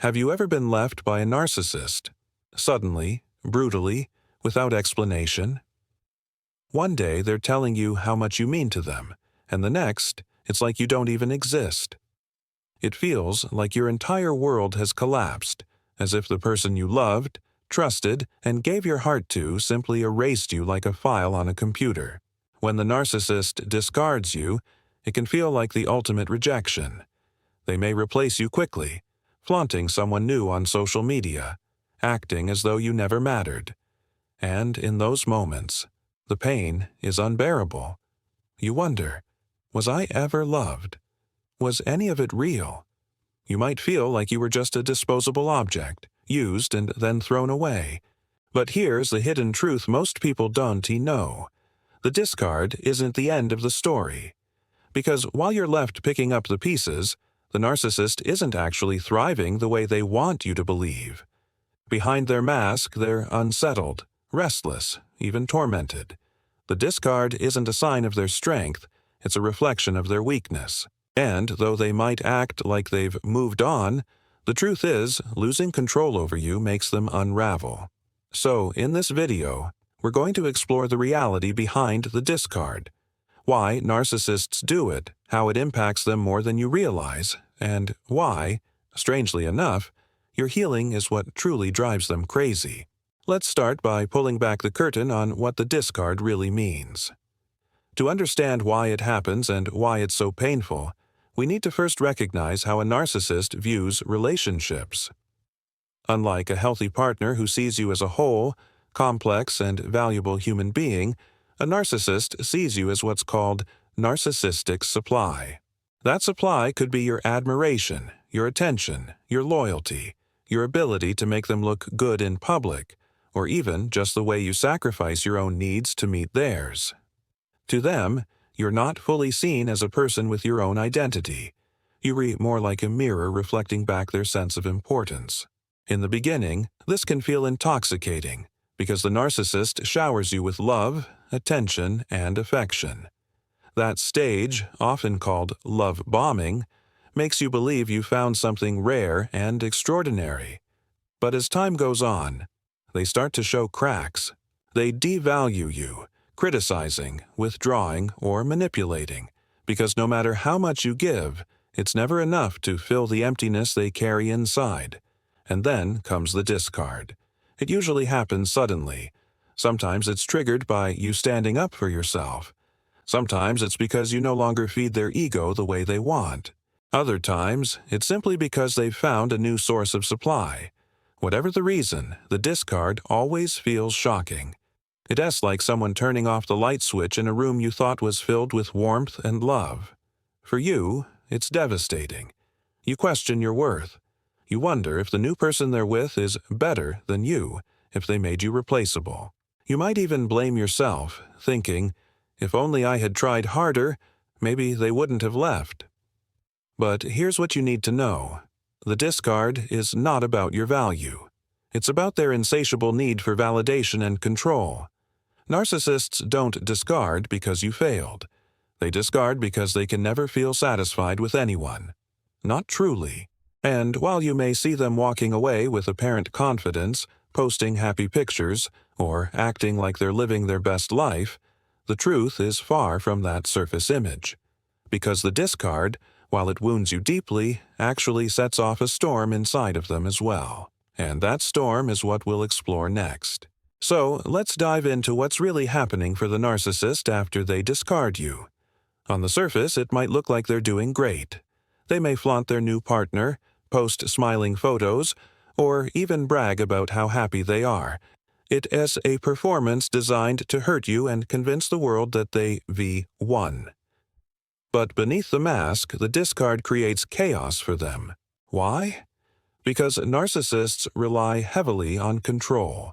Have you ever been left by a narcissist? Suddenly, brutally, without explanation? One day they're telling you how much you mean to them, and the next, it's like you don't even exist. It feels like your entire world has collapsed, as if the person you loved, trusted, and gave your heart to simply erased you like a file on a computer. When the narcissist discards you, it can feel like the ultimate rejection. They may replace you quickly, flaunting someone new on social media, acting as though you never mattered. And in those moments, the pain is unbearable. You wonder, was I ever loved? Was any of it real? You might feel like you were just a disposable object, used and then thrown away. But here's the hidden truth most people don't know. The discard isn't the end of the story. Because while you're left picking up the pieces, the narcissist isn't actually thriving the way they want you to believe. Behind their mask, they're unsettled, restless, even tormented. The discard isn't a sign of their strength, it's a reflection of their weakness. And though they might act like they've moved on, the truth is, losing control over you makes them unravel. So, in this video, we're going to explore the reality behind the discard, why narcissists do it, how it impacts them more than you realize, and why, strangely enough, your healing is what truly drives them crazy. Let's start by pulling back the curtain on what the discard really means. To understand why it happens and why it's so painful, we need to first recognize how a narcissist views relationships. Unlike a healthy partner who sees you as a whole, complex, and valuable human being, a narcissist sees you as what's called narcissistic supply. That supply could be your admiration, your attention, your loyalty, your ability to make them look good in public, or even just the way you sacrifice your own needs to meet theirs. To them, you're not fully seen as a person with your own identity. You read more like a mirror reflecting back their sense of importance. In the beginning, this can feel intoxicating, because the narcissist showers you with love, attention, and affection. That stage, often called love bombing, makes you believe you found something rare and extraordinary. But as time goes on, they start to show cracks. They devalue you, criticizing, withdrawing, or manipulating, because no matter how much you give, it's never enough to fill the emptiness they carry inside. And then comes the discard. It usually happens suddenly. Sometimes it's triggered by you standing up for yourself. Sometimes it's because you no longer feed their ego the way they want. Other times, it's simply because they've found a new source of supply. Whatever the reason, the discard always feels shocking. It's like someone turning off the light switch in a room you thought was filled with warmth and love. For you, it's devastating. You question your worth. You wonder if the new person they're with is better than you, if they made you replaceable. You might even blame yourself, thinking, if only I had tried harder, maybe they wouldn't have left. But here's what you need to know. The discard is not about your value. It's about their insatiable need for validation and control. Narcissists don't discard because you failed. They discard because they can never feel satisfied with anyone. Not truly. And while you may see them walking away with apparent confidence, posting happy pictures, or acting like they're living their best life, the truth is far from that surface image. Because the discard, while it wounds you deeply, actually sets off a storm inside of them as well. And that storm is what we'll explore next. So, let's dive into what's really happening for the narcissist after they discard you. On the surface, it might look like they're doing great. They may flaunt their new partner, post smiling photos, or even brag about how happy they are. It is a performance designed to hurt you and convince the world that they won. But beneath the mask, the discard creates chaos for them. Why? Because narcissists rely heavily on control.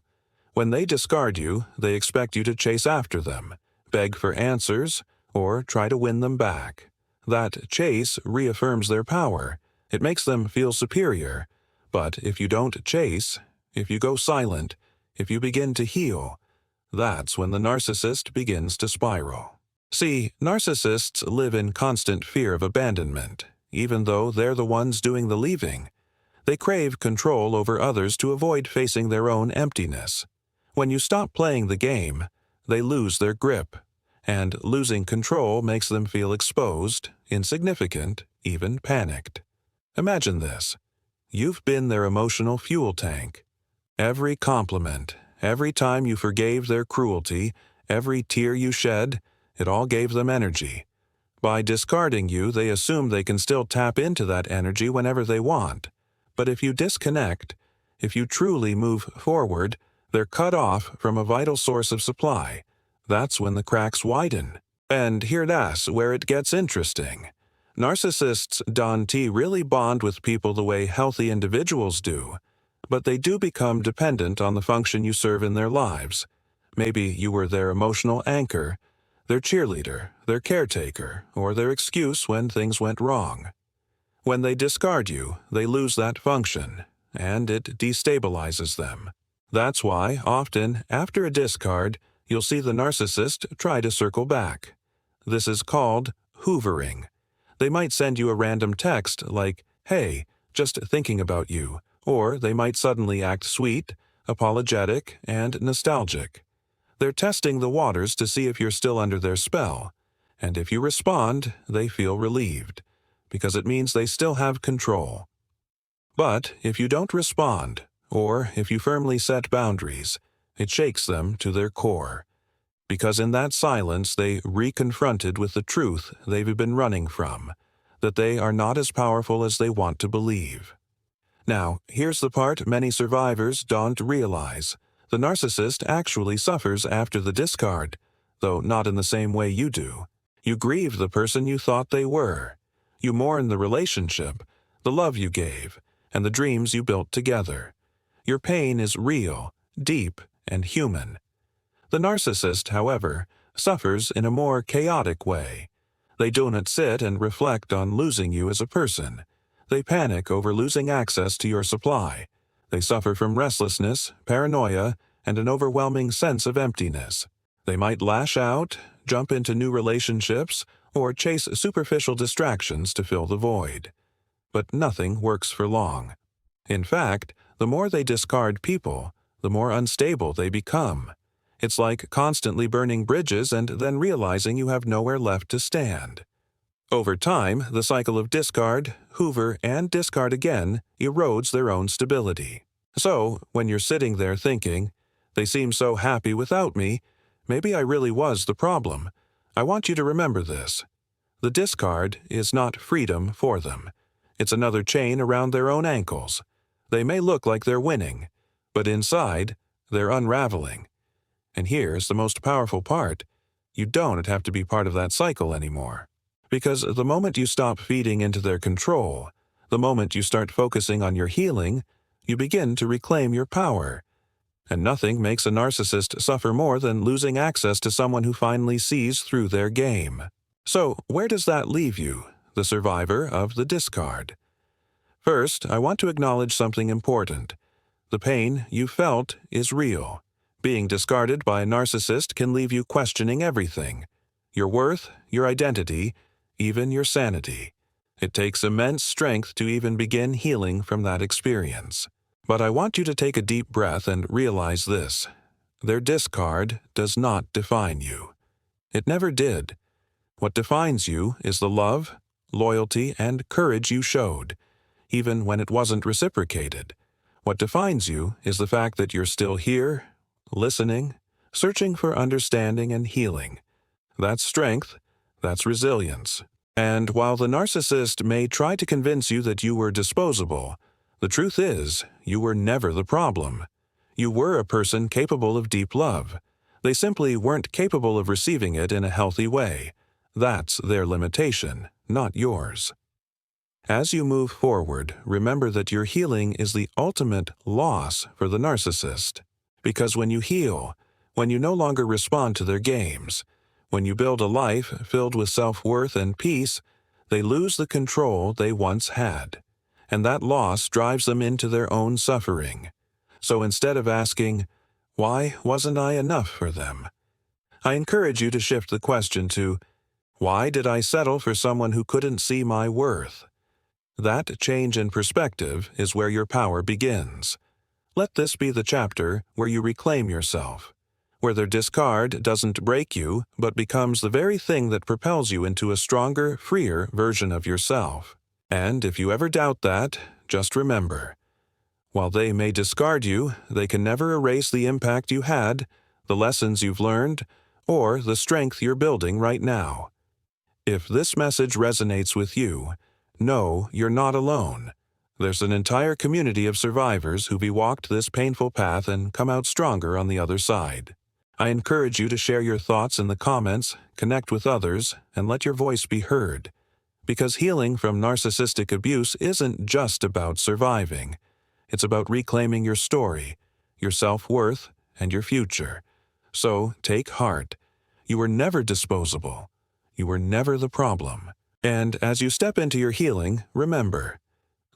When they discard you, they expect you to chase after them, beg for answers, or try to win them back. That chase reaffirms their power. It makes them feel superior. But if you don't chase, if you go silent, if you begin to heal, that's when the narcissist begins to spiral. See, narcissists live in constant fear of abandonment, even though they're the ones doing the leaving. They crave control over others to avoid facing their own emptiness. When you stop playing the game, they lose their grip, and losing control makes them feel exposed, insignificant, even panicked. Imagine this. You've been their emotional fuel tank. Every compliment, every time you forgave their cruelty, every tear you shed, it all gave them energy. By discarding you, they assume they can still tap into that energy whenever they want. But if you disconnect, if you truly move forward, they're cut off from a vital source of supply. That's when the cracks widen. And here's where it gets interesting. Narcissists don't really bond with people the way healthy individuals do, but they do become dependent on the function you serve in their lives. Maybe you were their emotional anchor, their cheerleader, their caretaker, or their excuse when things went wrong. When they discard you, they lose that function, and it destabilizes them. That's why, often, after a discard, you'll see the narcissist try to circle back. This is called hoovering. They might send you a random text like, "Hey, just thinking about you," or they might suddenly act sweet, apologetic, and nostalgic. They're testing the waters to see if you're still under their spell, and if you respond, they feel relieved, because it means they still have control. But if you don't respond, or if you firmly set boundaries, it shakes them to their core, because in that silence they reconfronted with the truth they've been running from, that they are not as powerful as they want to believe. Now, here's the part many survivors don't realize. The narcissist actually suffers after the discard, though not in the same way you do. You grieve the person you thought they were. You mourn the relationship, the love you gave, and the dreams you built together. Your pain is real, deep, and human. The narcissist, however, suffers in a more chaotic way. They do not sit and reflect on losing you as a person. They panic over losing access to your supply. They suffer from restlessness, paranoia, and an overwhelming sense of emptiness. They might lash out, jump into new relationships, or chase superficial distractions to fill the void. But nothing works for long. In fact, the more they discard people, the more unstable they become. It's like constantly burning bridges and then realizing you have nowhere left to stand. Over time, the cycle of discard, hoover, and discard again erodes their own stability. So, when you're sitting there thinking, "They seem so happy without me, maybe I really was the problem," I want you to remember this. The discard is not freedom for them. It's another chain around their own ankles. They may look like they're winning, but inside, they're unraveling. And here's the most powerful part. You don't have to be part of that cycle anymore. Because the moment you stop feeding into their control, the moment you start focusing on your healing, you begin to reclaim your power. And nothing makes a narcissist suffer more than losing access to someone who finally sees through their game. So, where does that leave you, the survivor of the discard? First, I want to acknowledge something important. The pain you felt is real. Being discarded by a narcissist can leave you questioning everything: your worth, your identity, even your sanity. It takes immense strength to even begin healing from that experience. But I want you to take a deep breath and realize this. Their discard does not define you. It never did. What defines you is the love, loyalty, and courage you showed, even when it wasn't reciprocated. What defines you is the fact that you're still here, listening, searching for understanding and healing. That's strength, that's resilience. And while the narcissist may try to convince you that you were disposable, the truth is, you were never the problem. You were a person capable of deep love. They simply weren't capable of receiving it in a healthy way. That's their limitation, not yours. As you move forward, remember that your healing is the ultimate loss for the narcissist. Because when you heal, when you no longer respond to their games, when you build a life filled with self-worth and peace, they lose the control they once had. And that loss drives them into their own suffering. So instead of asking, "Why wasn't I enough for them?" I encourage you to shift the question to, "Why did I settle for someone who couldn't see my worth?" That change in perspective is where your power begins. Let this be the chapter where you reclaim yourself, where their discard doesn't break you but becomes the very thing that propels you into a stronger, freer version of yourself. And if you ever doubt that, just remember, while they may discard you, they can never erase the impact you had, the lessons you've learned, or the strength you're building right now. If this message resonates with you, know you're not alone. There's an entire community of survivors who've walked this painful path and come out stronger on the other side. I encourage you to share your thoughts in the comments, connect with others, and let your voice be heard. Because healing from narcissistic abuse isn't just about surviving. It's about reclaiming your story, your self-worth, and your future. So take heart. You were never disposable. You were never the problem. And as you step into your healing, remember,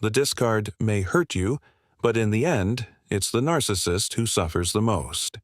the discard may hurt you, but in the end, it's the narcissist who suffers the most.